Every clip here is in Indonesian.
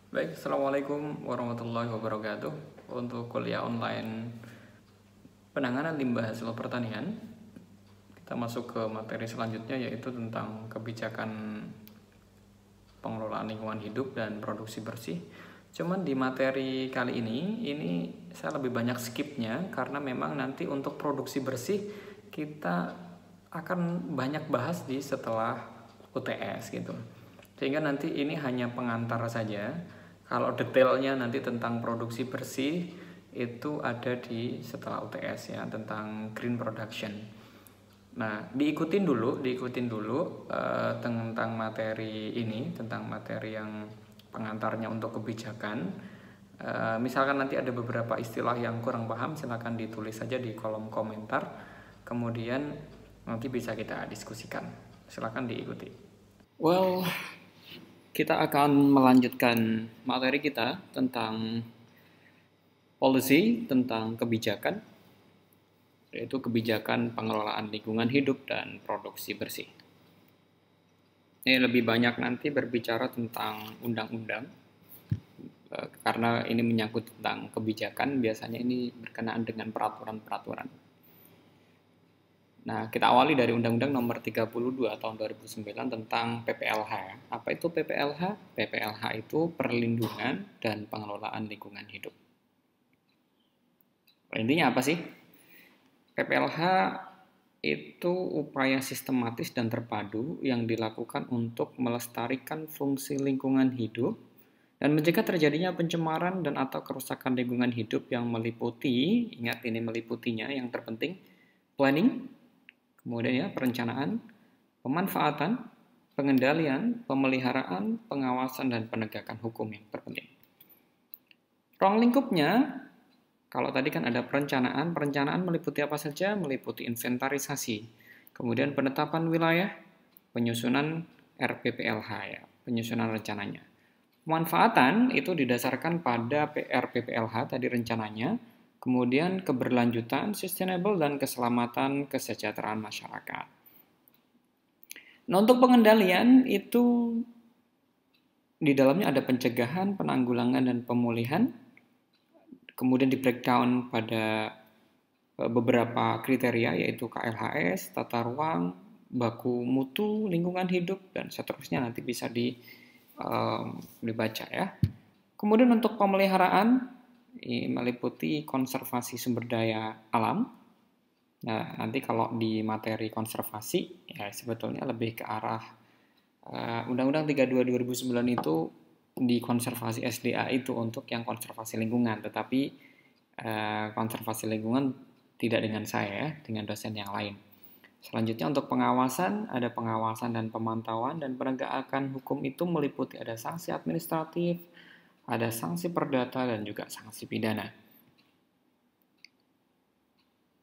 Baik, Assalamualaikum warahmatullahi wabarakatuh. Untuk kuliah online penanganan limbah hasil pertanian, kita masuk ke materi selanjutnya yaitu tentang kebijakan pengelolaan lingkungan hidup dan produksi bersih. Cuman di materi kali ini saya lebih banyak skipnya karena memang nanti untuk produksi bersih kita akan banyak bahas di setelah UTS gitu. Sehingga nanti ini hanya pengantar saja. Kalau detailnya nanti tentang produksi bersih itu ada di setelah UTS ya, tentang green production. Nah, diikutin dulu tentang materi ini, tentang materi yang pengantarnya untuk kebijakan. Misalkan nanti ada beberapa istilah yang kurang paham, silakan ditulis saja di kolom komentar. Kemudian nanti bisa kita diskusikan. Silakan diikuti. Well, kita akan melanjutkan materi kita tentang policy, tentang kebijakan, yaitu kebijakan pengelolaan lingkungan hidup dan produksi bersih. Ini lebih banyak nanti berbicara tentang undang-undang, karena ini menyangkut tentang kebijakan, biasanya ini berkenaan dengan peraturan-peraturan. Nah, kita awali dari Undang-Undang Nomor 32 Tahun 2009 tentang PPLH. Apa itu PPLH? PPLH itu Perlindungan dan Pengelolaan Lingkungan Hidup. Intinya apa sih? PPLH itu upaya sistematis dan terpadu yang dilakukan untuk melestarikan fungsi lingkungan hidup dan mencegah terjadinya pencemaran dan atau kerusakan lingkungan hidup yang meliputi, ingat ini meliputinya yang terpenting, planning, kemudian ya perencanaan, pemanfaatan, pengendalian, pemeliharaan, pengawasan, dan penegakan hukum yang terpenting. Ruang lingkupnya, kalau tadi kan ada perencanaan meliputi apa saja? Meliputi inventarisasi, kemudian penetapan wilayah, penyusunan RPPLH ya, penyusunan rencananya. Pemanfaatan itu didasarkan pada RPPLH tadi rencananya, kemudian keberlanjutan, sustainable, dan keselamatan kesejahteraan masyarakat. Nah, untuk pengendalian itu di dalamnya ada pencegahan, penanggulangan, dan pemulihan. Kemudian di breakdown pada beberapa kriteria yaitu KLHS, tata ruang, baku mutu, lingkungan hidup, dan seterusnya nanti bisa dibaca ya. Kemudian untuk pemeliharaan meliputi konservasi sumber daya alam. Nah, nanti kalau di materi konservasi ya sebetulnya lebih ke arah Undang-Undang 32 2009 itu di konservasi SDA itu untuk yang konservasi lingkungan, tetapi konservasi lingkungan tidak dengan saya, dengan dosen yang lain. Selanjutnya untuk pengawasan, ada pengawasan dan pemantauan, dan penegakan hukum itu meliputi ada sanksi administratif, ada sanksi perdata, dan juga sanksi pidana.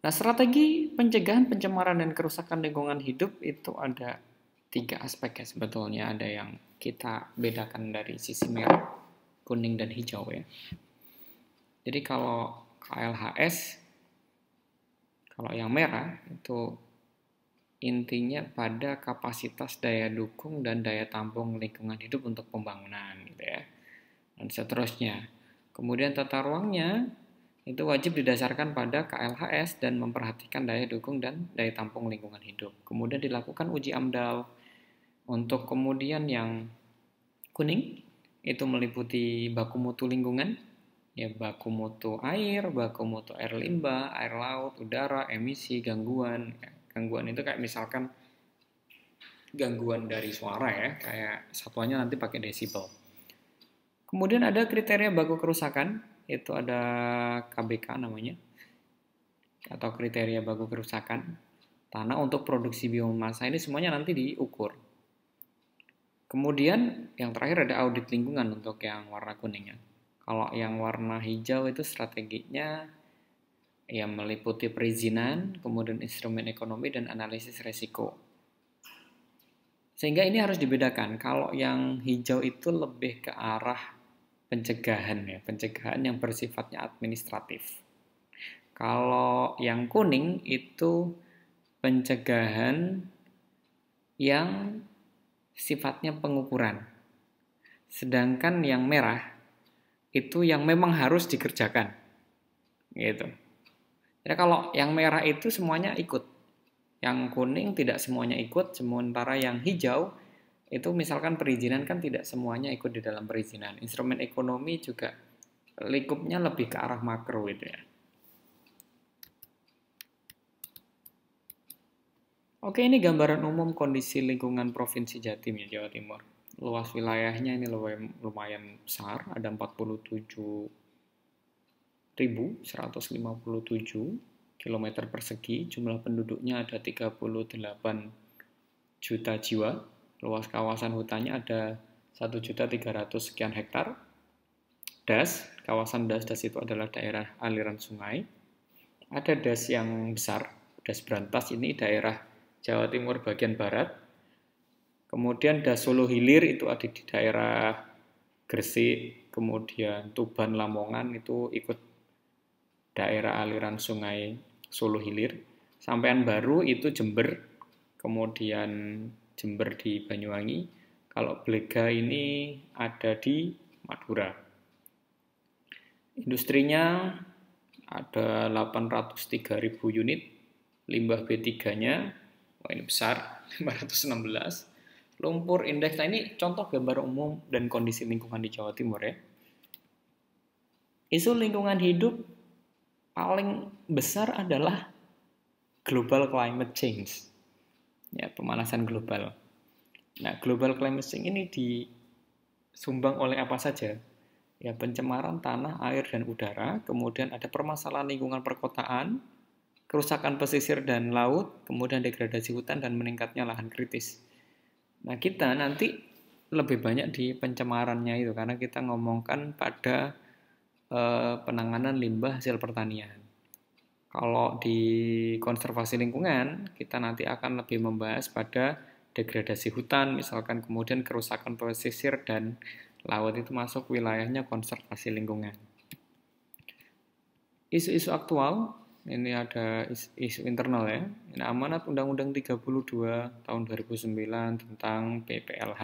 Nah, strategi pencegahan pencemaran dan kerusakan lingkungan hidup itu ada 3 aspek ya sebetulnya. Ada yang kita bedakan dari sisi merah, kuning, dan hijau ya. Jadi kalau KLHS, kalau yang merah itu intinya pada kapasitas daya dukung dan daya tampung lingkungan hidup untuk pembangunan gitu ya. Dan seterusnya. Kemudian tata ruangnya itu wajib didasarkan pada KLHS dan memperhatikan daya dukung dan daya tampung lingkungan hidup. Kemudian dilakukan uji AMDAL. Untuk kemudian yang kuning itu meliputi baku mutu lingkungan, ya baku mutu air, baku mutu air limbah, air laut, udara, emisi, gangguan. Gangguan itu kayak misalkan gangguan dari suara ya, kayak satuannya nanti pakai desibel. Kemudian ada kriteria baku kerusakan, itu ada KBK namanya, atau kriteria baku kerusakan tanah untuk produksi biomasa. Ini semuanya nanti diukur. Kemudian yang terakhir ada audit lingkungan untuk yang warna kuningnya. Kalau yang warna hijau itu strateginya ya meliputi perizinan, kemudian instrumen ekonomi dan analisis resiko. Sehingga ini harus dibedakan. Kalau yang hijau itu lebih ke arah pencegahan ya, pencegahan yang bersifatnya administratif. Kalau yang kuning itu pencegahan yang sifatnya pengukuran. Sedangkan yang merah itu yang memang harus dikerjakan. Gitu. Jadi kalau yang merah itu semuanya ikut. Yang kuning tidak semuanya ikut, sementara yang hijau itu misalkan perizinan kan tidak semuanya ikut di dalam perizinan. Instrumen ekonomi juga lingkupnya lebih ke arah makro gitu ya. Oke, ini gambaran umum kondisi lingkungan Provinsi Jatim ya, Jawa Timur. Luas wilayahnya ini lumayan besar, ada 47.157 km persegi, jumlah penduduknya ada 38 juta jiwa, luas kawasan hutannya ada 1.300.000 sekian hektar. Kawasan das itu adalah daerah aliran sungai. Ada das yang besar, das Brantas ini daerah Jawa Timur bagian barat. Kemudian das Solo Hilir itu ada di daerah Gresik, kemudian Tuban Lamongan itu ikut daerah aliran sungai Solo Hilir. Sampean baru itu Jember, kemudian Jember di Banyuwangi. Kalau Blega ini ada di Madura. Industrinya ada 803.000 unit, limbah B3-nya, wah ini besar, 516. Lumpur indeks, nah ini contoh gambar umum dan kondisi lingkungan di Jawa Timur ya. Isu lingkungan hidup paling besar adalah global climate change, ya pemanasan global. Nah, global climate change ini disumbang oleh apa saja? Ya, pencemaran tanah, air, dan udara, kemudian ada permasalahan lingkungan perkotaan, kerusakan pesisir dan laut, kemudian degradasi hutan dan meningkatnya lahan kritis. Nah, kita nanti lebih banyak di pencemarannya itu karena kita ngomongkan pada penanganan limbah hasil pertanian. Kalau di konservasi lingkungan, kita nanti akan lebih membahas pada degradasi hutan, misalkan kemudian kerusakan pesisir dan laut itu masuk wilayahnya konservasi lingkungan. Isu-isu aktual, ini ada isu internal ya. Ini amanat Undang-Undang 32 tahun 2009 tentang PPLH.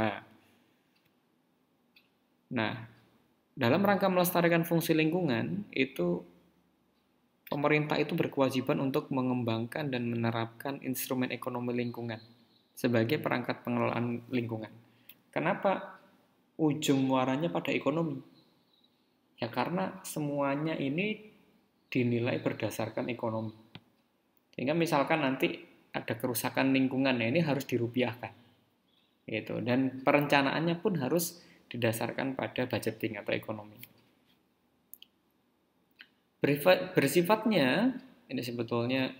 Nah, dalam rangka melestarikan fungsi lingkungan, itu pemerintah itu berkewajiban untuk mengembangkan dan menerapkan instrumen ekonomi lingkungan sebagai perangkat pengelolaan lingkungan. Kenapa ujung muaranya pada ekonomi? Ya karena semuanya ini dinilai berdasarkan ekonomi. Sehingga misalkan nanti ada kerusakan lingkungan, ya ini harus dirupiahkan. Gitu. Dan perencanaannya pun harus didasarkan pada budgeting atau ekonomi. Bersifatnya ini sebetulnya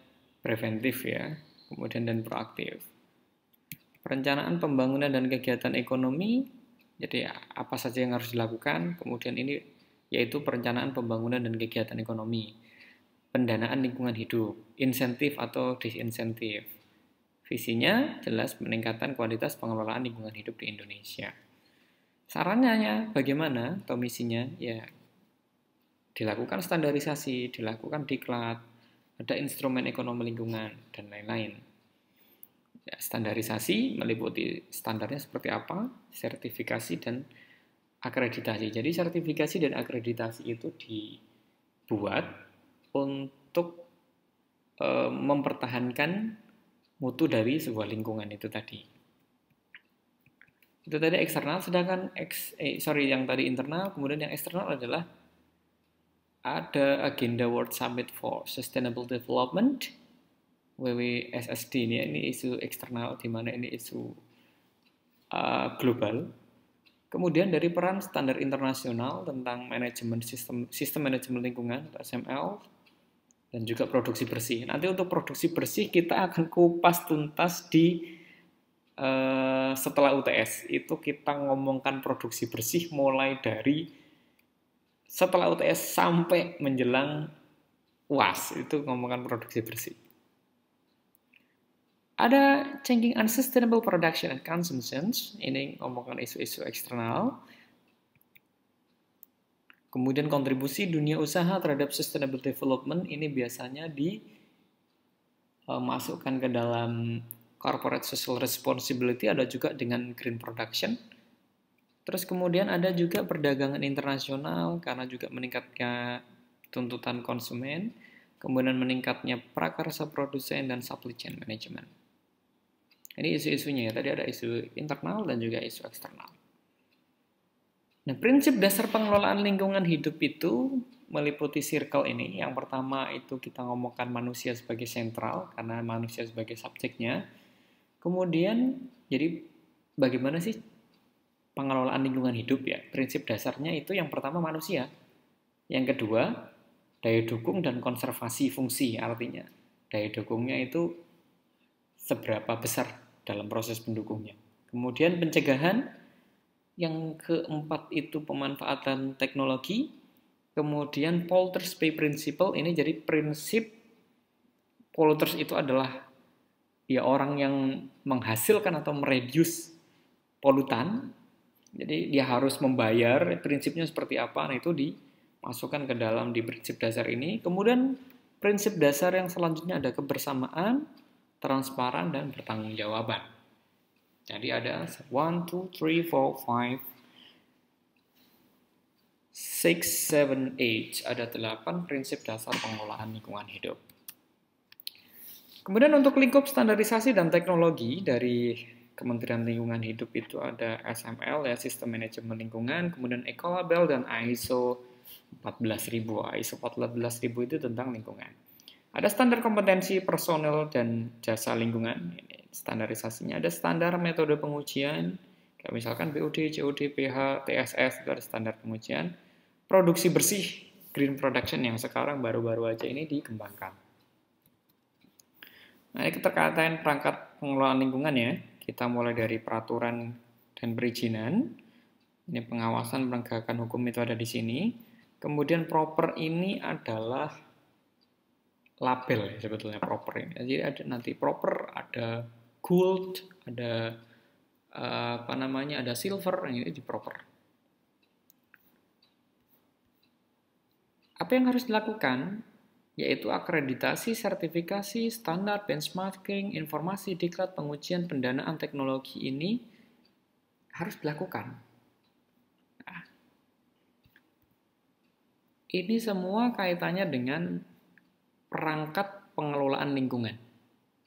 preventif ya, kemudian dan proaktif. Perencanaan pembangunan dan kegiatan ekonomi, jadi apa saja yang harus dilakukan, kemudian ini yaitu perencanaan pembangunan dan kegiatan ekonomi, pendanaan lingkungan hidup, insentif atau disinsentif. Visinya jelas peningkatan kualitas pengelolaan lingkungan hidup di Indonesia. Sarannya bagaimana atau misinya? Ya dilakukan standarisasi, dilakukan diklat, ada instrumen ekonomi lingkungan, dan lain-lain. Ya, standarisasi meliputi standarnya seperti apa, sertifikasi, dan akreditasi. Jadi sertifikasi dan akreditasi itu dibuat untuk mempertahankan mutu dari sebuah lingkungan itu tadi. Itu tadi eksternal, sedangkan yang tadi internal, kemudian yang eksternal adalah ada agenda World Summit for Sustainable Development WWSSD ini isu eksternal di mana ini isu global. Kemudian dari peran standar internasional tentang manajemen sistem manajemen lingkungan atau SML dan juga produksi bersih. Nanti untuk produksi bersih kita akan kupas tuntas di setelah UTS. Itu kita ngomongkan produksi bersih mulai dari setelah UTS sampai menjelang UAS, itu ngomongkan produksi bersih. Ada changing unsustainable production and consumption, ini ngomongkan isu-isu eksternal. Kemudian kontribusi dunia usaha terhadap sustainable development ini biasanya dimasukkan ke dalam corporate social responsibility, ada juga dengan green production. Terus kemudian ada juga perdagangan internasional karena juga meningkatnya tuntutan konsumen, kemudian meningkatnya prakarsa produsen dan supply chain management. Ini isu-isunya ya, tadi ada isu internal dan juga isu eksternal. Nah, prinsip dasar pengelolaan lingkungan hidup itu meliputi circle ini. Yang pertama itu kita ngomongkan manusia sebagai sentral, karena manusia sebagai subjeknya. Kemudian, jadi bagaimana sih pengelolaan lingkungan hidup ya? Prinsip dasarnya itu yang pertama manusia. Yang kedua, daya dukung dan konservasi fungsi, artinya daya dukungnya itu seberapa besar dalam proses pendukungnya. Kemudian pencegahan, yang keempat itu pemanfaatan teknologi. Kemudian polluters pay principle, ini jadi prinsip polluters itu adalah ya orang yang menghasilkan atau mereduce polutan. Jadi dia harus membayar, prinsipnya seperti apa, nah itu dimasukkan ke dalam di prinsip dasar ini. Kemudian prinsip dasar yang selanjutnya ada kebersamaan, transparan, dan pertanggungjawaban. Jadi ada 1, 2, 3, 4, 5, 6, 7, 8. Ada 8 prinsip dasar pengelolaan lingkungan hidup. Kemudian untuk lingkup standarisasi dan teknologi dari Kementerian Lingkungan Hidup itu ada SML ya, Sistem Manajemen Lingkungan, kemudian Ecolabel dan ISO 14000. ISO 14000 itu tentang lingkungan. Ada standar kompetensi personel dan jasa lingkungan. Ini standarisasinya ada standar metode pengujian, kayak misalkan BOD, COD, pH, TSS, itu ada standar pengujian. Produksi bersih, green production yang sekarang baru-baru aja ini dikembangkan. Nah, ini keterkaitan perangkat pengelolaan lingkungan ya. Kita mulai dari peraturan dan perizinan. Ini pengawasan penegakan hukum itu ada di sini. Kemudian proper ini adalah label ya, sebetulnya proper ini. Jadi ada nanti proper, ada gold, ada ada silver, ini di proper. Apa yang harus dilakukan? Yaitu akreditasi, sertifikasi, standar, benchmarking, informasi, diklat, pengujian, pendanaan teknologi ini harus dilakukan. Nah, ini semua kaitannya dengan perangkat pengelolaan lingkungan.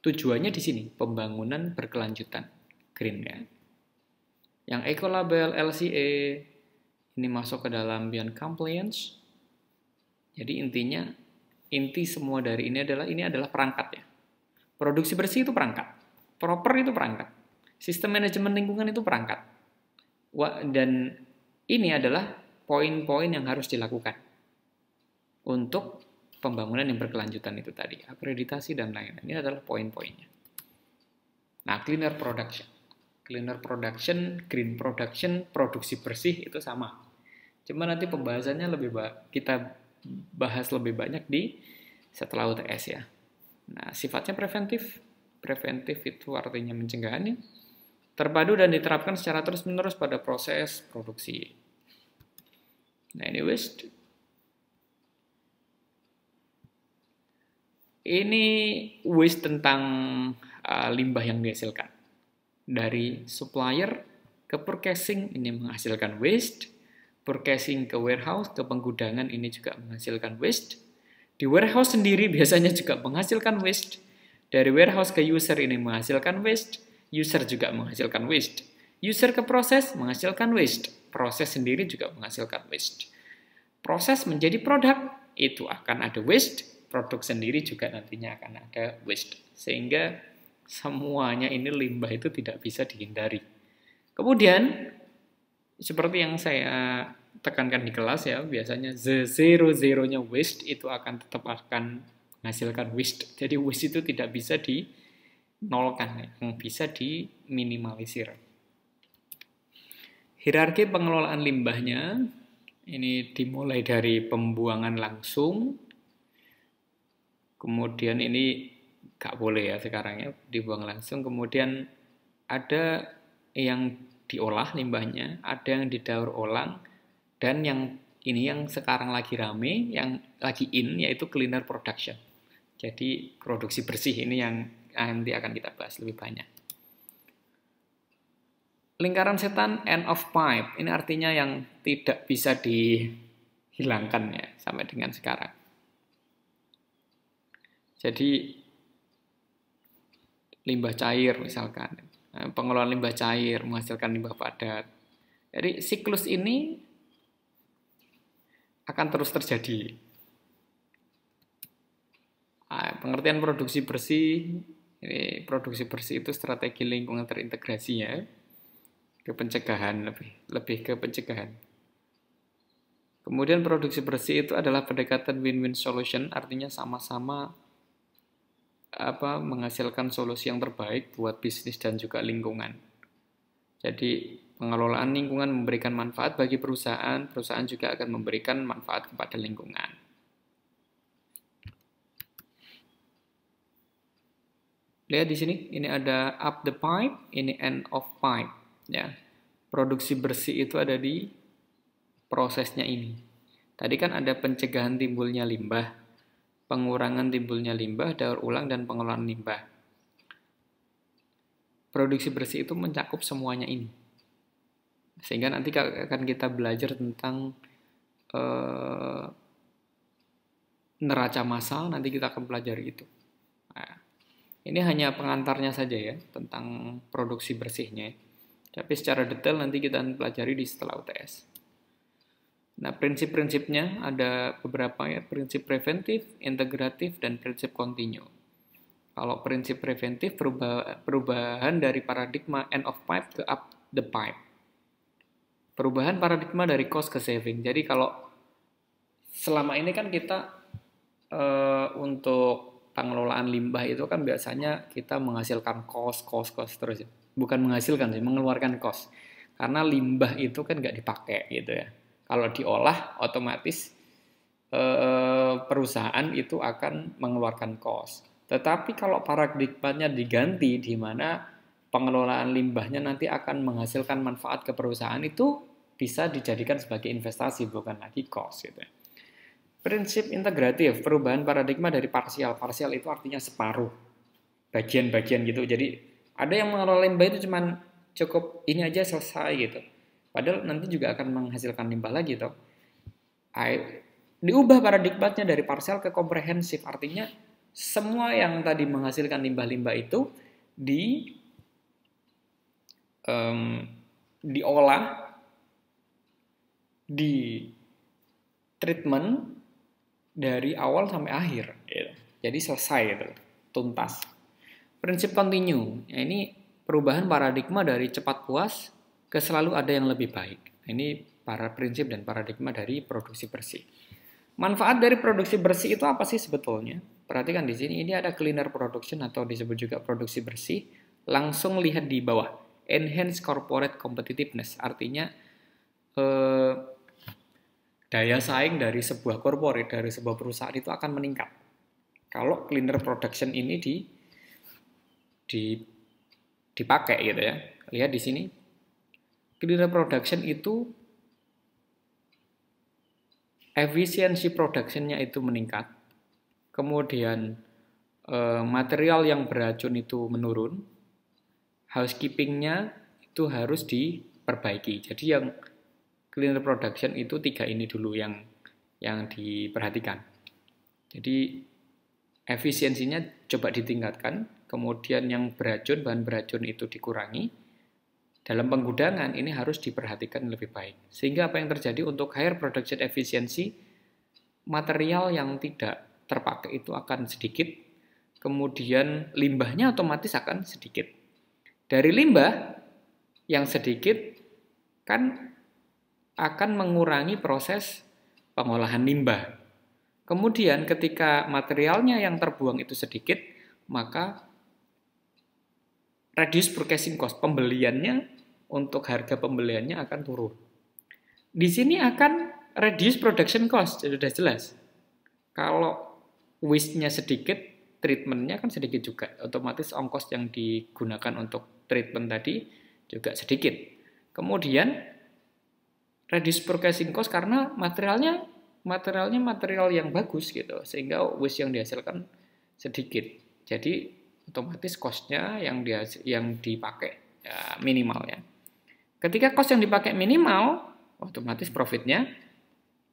Tujuannya di sini, pembangunan berkelanjutan, green ya. Yang Ecolabel, LCA, ini masuk ke dalam Beyond Compliance. Jadi inti semua dari ini adalah perangkat ya. Produksi bersih itu perangkat, proper itu perangkat, sistem manajemen lingkungan itu perangkat. Dan ini adalah poin-poin yang harus dilakukan untuk pembangunan yang berkelanjutan itu tadi, akreditasi dan lain-lain. Ini adalah poin-poinnya. Nah, cleaner production, green production, produksi bersih itu sama. Cuma nanti pembahasannya kita bahas lebih banyak di setelah UTS ya. Nah, sifatnya preventif. Preventif itu artinya mencegahannya. Terpadu dan diterapkan secara terus-menerus pada proses produksi. Nah, ini waste. Ini waste tentang limbah yang dihasilkan. Dari supplier ke purchasing ini menghasilkan waste. Purchasing ke warehouse, ke penggudangan ini juga menghasilkan waste. Di warehouse sendiri biasanya juga menghasilkan waste. Dari warehouse ke user ini menghasilkan waste. User juga menghasilkan waste. User ke proses menghasilkan waste. Proses sendiri juga menghasilkan waste. Proses menjadi produk, itu akan ada waste. Produk sendiri juga nantinya akan ada waste. Sehingga semuanya ini limbah itu tidak bisa dihindari. Kemudian seperti yang saya tekankan di kelas ya, biasanya zero-nya waste itu tetap akan menghasilkan waste. Jadi waste itu tidak bisa dinolkan, yang bisa diminimalisir. Hierarki pengelolaan limbahnya, ini dimulai dari pembuangan langsung, kemudian ini nggak boleh ya sekarang ya, dibuang langsung, kemudian ada yang diolah limbahnya, ada yang didaur ulang, dan yang sekarang lagi rame, yang lagi yaitu cleaner production. Jadi produksi bersih ini yang nanti akan kita bahas lebih banyak. Lingkaran setan end of pipe. Ini artinya yang tidak bisa dihilangkan ya sampai dengan sekarang. Jadi limbah cair misalkan. Pengelolaan limbah cair menghasilkan limbah padat. Jadi siklus ini akan terus terjadi. Pengertian produksi bersih, ini produksi bersih itu strategi lingkungan terintegrasi ya, ke pencegahan, lebih ke pencegahan. Kemudian produksi bersih itu adalah pendekatan win-win solution, artinya sama-sama menghasilkan solusi yang terbaik buat bisnis dan juga lingkungan. Jadi pengelolaan lingkungan memberikan manfaat bagi perusahaan, perusahaan juga akan memberikan manfaat kepada lingkungan. Lihat di sini, ini ada up the pipe, ini end of pipe. Ya, produksi bersih itu ada di prosesnya ini. Tadi kan ada pencegahan timbulnya limbah, pengurangan timbulnya limbah, daur ulang, dan pengelolaan limbah. Produksi bersih itu mencakup semuanya ini. Sehingga nanti akan kita belajar tentang neraca massal, nanti kita akan pelajari itu. Nah, ini hanya pengantarnya saja ya, tentang produksi bersihnya. Tapi secara detail nanti kita pelajari di setelah UTS. Nah, prinsip-prinsipnya ada beberapa ya, prinsip preventif, integratif, dan prinsip kontinu. Kalau prinsip preventif, perubahan dari paradigma end of pipe ke up the pipe. Perubahan paradigma dari cost ke saving. Jadi kalau selama ini kan kita untuk pengelolaan limbah itu kan biasanya kita menghasilkan cost terus ya. Bukan menghasilkan sih, mengeluarkan cost. Karena limbah itu kan nggak dipakai gitu ya. Kalau diolah otomatis perusahaan itu akan mengeluarkan cost. Tetapi kalau paradigmanya diganti di mana pengelolaan limbahnya nanti akan menghasilkan manfaat ke perusahaan, itu bisa dijadikan sebagai investasi bukan lagi cost gitu ya. Prinsip integratif, perubahan paradigma dari parsial. Parsial itu artinya separuh, bagian-bagian gitu. Jadi ada yang mengelola limbah itu cuman cukup ini aja selesai gitu. Padahal nanti juga akan menghasilkan limbah lagi toh. Diubah paradigmanya dari parsial ke komprehensif. Artinya semua yang tadi menghasilkan limbah-limbah itu diolah, di treatment dari awal sampai akhir gitu. Jadi selesai gitu, tuntas. Prinsip kontinu, ya ini perubahan paradigma dari cepat puas ke selalu ada yang lebih baik. Ini para prinsip dan paradigma dari produksi bersih. Manfaat dari produksi bersih itu apa sih sebetulnya? Perhatikan di sini, ini ada cleaner production atau disebut juga produksi bersih. Langsung lihat di bawah, enhance corporate competitiveness, artinya daya saing dari sebuah corporate, dari sebuah perusahaan itu akan meningkat. Kalau cleaner production ini dipakai gitu ya. Lihat di sini. Cleaner production itu efisiensi production-nya itu meningkat. Kemudian material yang beracun itu menurun. Housekeeping-nya itu harus diperbaiki. Jadi yang cleaner production itu 3 ini dulu yang diperhatikan. Jadi efisiensinya coba ditingkatkan, kemudian yang beracun, bahan beracun itu dikurangi. Dalam penggudangan ini harus diperhatikan lebih baik. Sehingga apa yang terjadi untuk higher production efficiency, material yang tidak terpakai itu akan sedikit, kemudian limbahnya otomatis akan sedikit. Dari limbah yang sedikit kan akan mengurangi proses pengolahan limbah. Kemudian ketika materialnya yang terbuang itu sedikit, maka reduce purchasing cost, pembeliannya untuk harga pembeliannya akan turun. Di sini akan reduce production cost, sudah jelas. Kalau waste-nya sedikit, treatment-nya kan sedikit juga. Otomatis ongkos yang digunakan untuk treatment tadi juga sedikit. Kemudian reduce purchasing cost karena materialnya material yang bagus gitu, sehingga waste yang dihasilkan sedikit. Jadi otomatis cost-nya yang dipakai ya, minimal ya. Ketika cost yang dipakai minimal, otomatis profitnya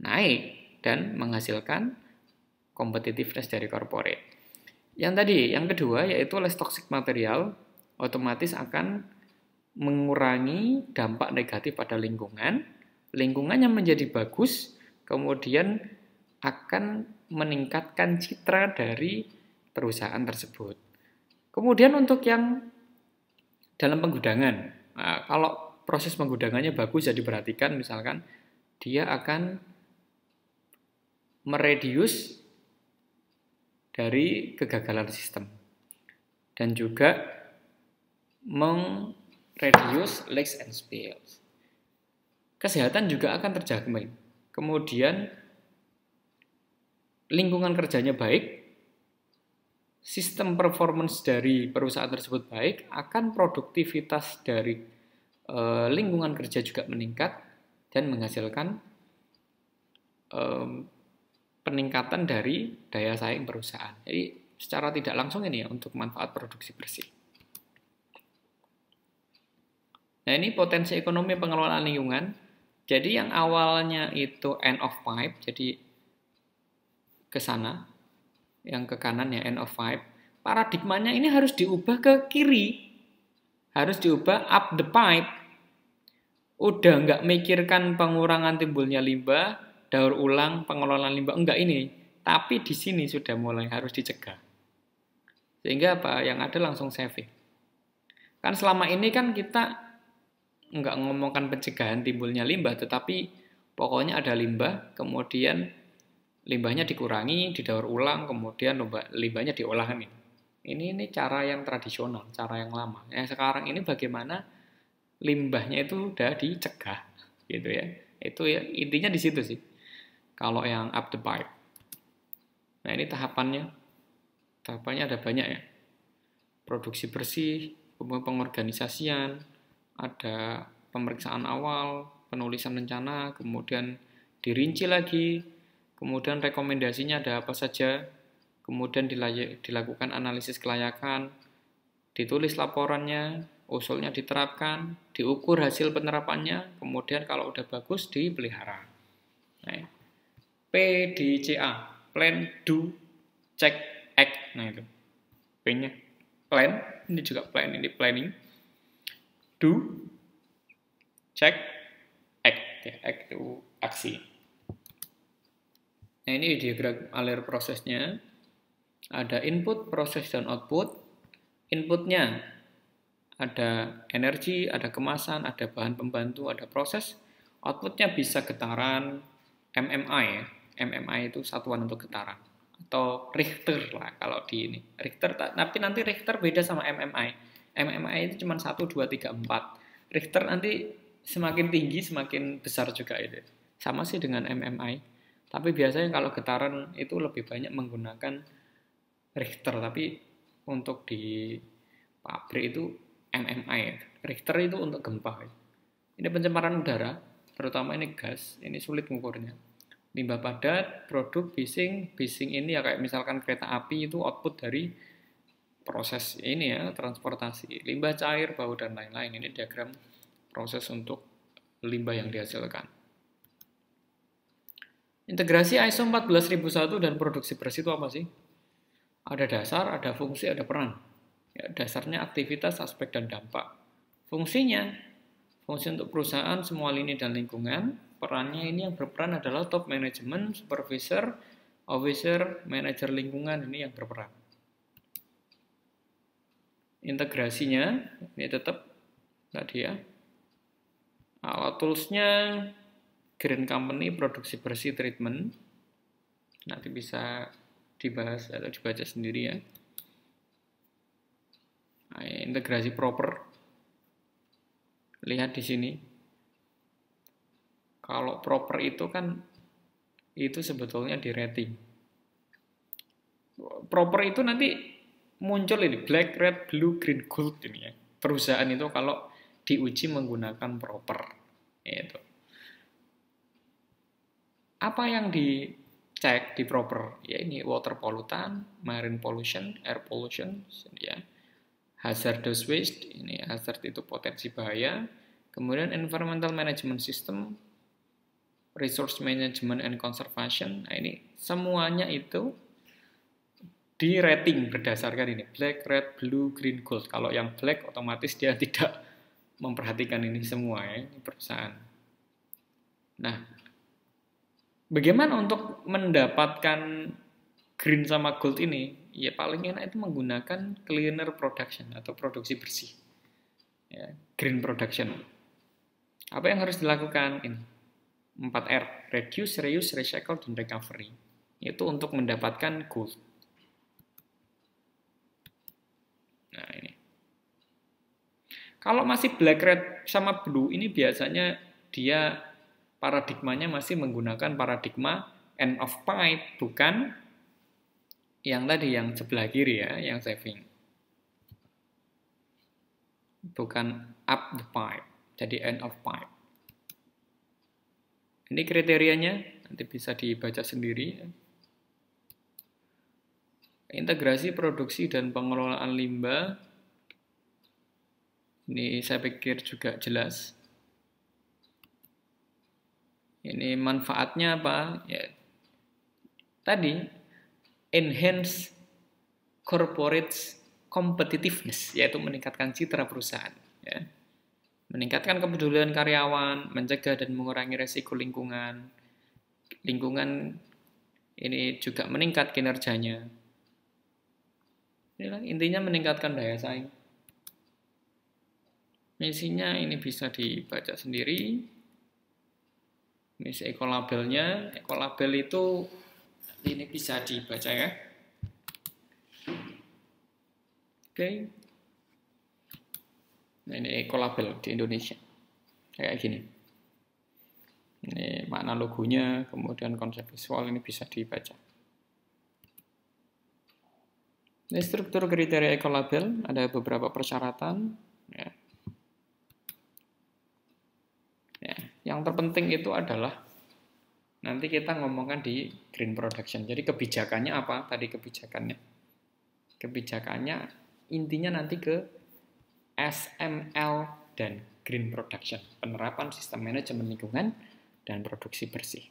naik dan menghasilkan competitiveness dari corporate. Yang kedua yaitu less toxic material, otomatis akan mengurangi dampak negatif pada lingkungan. Lingkungannya menjadi bagus, kemudian akan meningkatkan citra dari perusahaan tersebut. Kemudian untuk yang dalam penggudangan, nah, kalau proses penggudangannya bagus ya diperhatikan, misalkan dia akan meredius dari kegagalan sistem dan juga reduce leaks and spills. Kesehatan juga akan terjamin. Kemudian lingkungan kerjanya baik, sistem performance dari perusahaan tersebut baik, akan produktivitas dari lingkungan kerja juga meningkat dan menghasilkan peningkatan dari daya saing perusahaan. Jadi secara tidak langsung ini ya untuk manfaat produksi bersih. Nah, ini potensi ekonomi pengelolaan lingkungan. Jadi yang awalnya itu end of pipe, jadi ke sana, yang ke kanan ya end of pipe. Paradigmanya ini harus diubah ke kiri. Harus diubah up the pipe. Udah nggak mikirkan pengurangan timbulnya limbah, daur ulang, pengelolaan limbah, enggak ini. Tapi di sini sudah mulai harus dicegah. Sehingga apa? Yang ada langsung saving. Kan selama ini kan kita nggak ngomongkan pencegahan timbulnya limbah, tetapi pokoknya ada limbah, kemudian limbahnya dikurangi, didaur ulang, kemudian limbahnya diolah. Ini cara yang tradisional, cara yang lama. Yang sekarang ini bagaimana limbahnya itu udah dicegah, gitu ya. Itu ya intinya di situ sih. Kalau yang up the pipe. Nah ini tahapannya ada banyak ya. Produksi bersih, pengorganisasian, ada pemeriksaan awal, penulisan rencana, kemudian dirinci lagi, kemudian rekomendasinya ada apa saja, kemudian dilakukan analisis kelayakan, ditulis laporannya, usulnya diterapkan, diukur hasil penerapannya, kemudian kalau udah bagus dipelihara. Nah, PDCA, Plan, Do, Check, Act. Nah itu P-nya plan, ini juga plan, ini planning. Do, check, act. Ya, act itu aksi. Nah ini diagram alur prosesnya. Ada input, proses, dan output. Inputnya ada energi, ada kemasan, ada bahan pembantu, ada proses. Outputnya bisa getaran, MMI ya. MMI itu satuan untuk getaran. Atau Richter lah kalau di ini. Richter, tapi nanti Richter beda sama MMI. MMI itu cuma 1, 2, 3, 4. Richter nanti semakin tinggi semakin besar juga itu. Sama sih dengan MMI. Tapi biasanya kalau getaran itu lebih banyak menggunakan Richter. Tapi untuk di pabrik itu MMI. Richter itu untuk gempa. Ini pencemaran udara, terutama ini gas. Ini sulit mengukurnya. Limbah padat, produk, bising ini ya kayak misalkan kereta api itu output dari proses ini ya, transportasi, limbah cair, bau, dan lain-lain. Ini diagram proses untuk limbah yang dihasilkan. Integrasi ISO 14001 dan produksi bersih itu apa sih? Ada dasar, ada fungsi, ada peran. Ya, dasarnya aktivitas, aspek, dan dampak. Fungsinya, fungsi untuk perusahaan, semua lini dan lingkungan. Perannya ini yang berperan adalah top management, supervisor, officer, manajer lingkungan, ini yang berperan. Integrasinya ini tetap tadi ya. Alat toolsnya Green Company produksi bersih treatment. Nanti bisa dibahas atau dibaca sendiri ya. Nah, integrasi proper. Lihat di sini. Kalau proper itu kan itu sebetulnya di rating. Proper itu nanti muncul ini black, red, blue, green, gold ini ya. Perusahaan itu kalau diuji menggunakan proper. Itu. Apa yang dicek di proper? Ya ini water pollutant, marine pollution, air pollution, ya. Hazardous waste, ini hazard itu potensi bahaya, Kemudian environmental management system, resource management and conservation. Nah, ini semuanya itu di rating berdasarkan ini, black, red, blue, green, gold. Kalau yang black otomatis dia tidak memperhatikan ini semua ya, ini perusahaan. Nah, bagaimana untuk mendapatkan green sama gold ini? Ya paling enak itu menggunakan cleaner production atau produksi bersih. Ya, green production. Apa yang harus dilakukan? Ini 4R, reduce, reuse, recycle, dan recovery. Itu untuk mendapatkan gold. Nah ini. Kalau masih black, red, sama blue, ini biasanya dia paradigmanya masih menggunakan paradigma end of pipe, bukan yang tadi, yang sebelah kiri ya, yang saving. Bukan up the pipe, jadi end of pipe. Ini kriterianya, nanti bisa dibaca sendiri. Integrasi produksi dan pengelolaan limbah. Ini saya pikir juga jelas. Ini manfaatnya apa? Ya, tadi, enhance corporate competitiveness, yaitu meningkatkan citra perusahaan. Ya. Meningkatkan kepedulian karyawan, mencegah dan mengurangi resiko lingkungan. Lingkungan ini juga meningkat kinerjanya. Inilah intinya meningkatkan daya saing. Misinya ini bisa dibaca sendiri. Misi ekolabelnya, ekolabel itu ini bisa dibaca ya. Oke. Nah, ini ekolabel di Indonesia. Kayak gini. Ini makna logonya, kemudian konsep visual ini bisa dibaca. Ini struktur kriteria ekolabel, ada beberapa persyaratan. Ya. Ya, yang terpenting itu adalah nanti kita ngomongkan di green production. Jadi kebijakannya apa? Tadi kebijakannya. Kebijakannya intinya nanti ke SML dan green production, penerapan sistem manajemen lingkungan dan produksi bersih.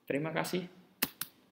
Terima kasih.